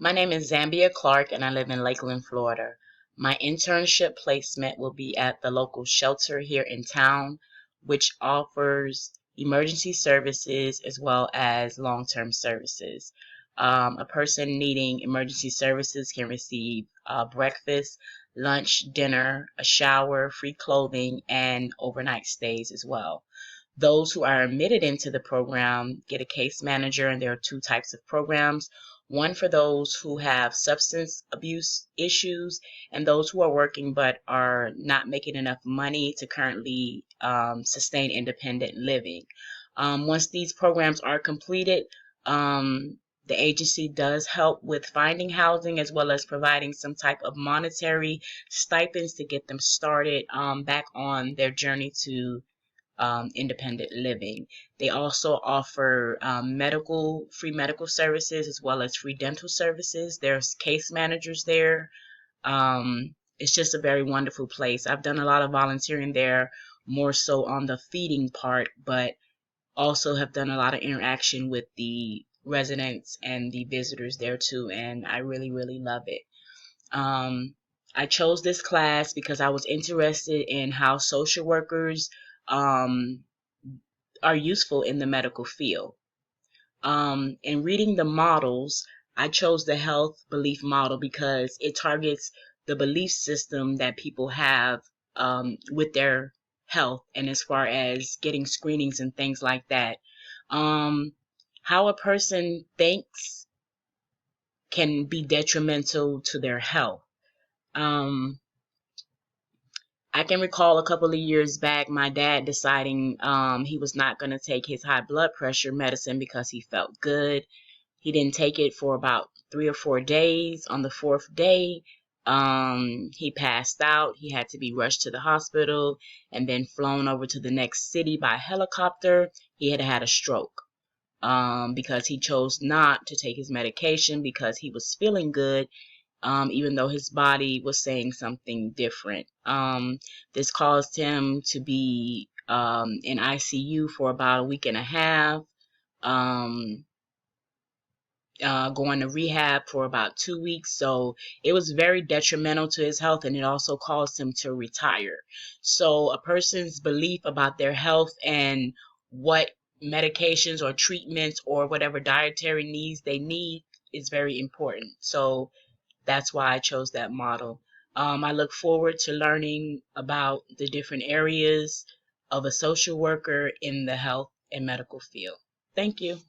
My name is Zambia Clark and I live in Lakeland, Florida. My internship placement will be at the local shelter here in town, which offers emergency services as well as long-term services. A person needing emergency services can receive breakfast, lunch, dinner, a shower, free clothing, and overnight stays as well. Those who are admitted into the program get a case manager, and there are two types of programs. One for those who have substance abuse issues and those who are working but are not making enough money to currently sustain independent living. Once these programs are completed, the agency does help with finding housing as well as providing some type of monetary stipends to get them started back on their journey to independent living. They also offer free medical services as well as free dental services. There's case managers there. It's just a very wonderful place. I've done a lot of volunteering there, more so on the feeding part, but also have done a lot of interaction with the residents and the visitors there too, and I really, really love it. I chose this class because I was interested in how social workers um, are useful in the medical field. In reading the models, I chose the health belief model because it targets the belief system that people have with their health and as far as getting screenings and things like that. How a person thinks can be detrimental to their health. I can recall a couple of years back my dad deciding he was not going to take his high blood pressure medicine because he felt good. He didn't take it for about 3 or 4 days. On the fourth day, he passed out. He had to be rushed to the hospital and then flown over to the next city by helicopter. He had had a stroke because he chose not to take his medication because he was feeling good, even though his body was saying something different. This caused him to be in ICU for about a week and a half, um, going to rehab for about 2 weeks. So it was very detrimental to his health, and it also caused him to retire. So a person's belief about their health and what medications or treatments or whatever dietary needs they need is very important. So that's why I chose that model. I look forward to learning about the different areas of a social worker in the health and medical field. Thank you.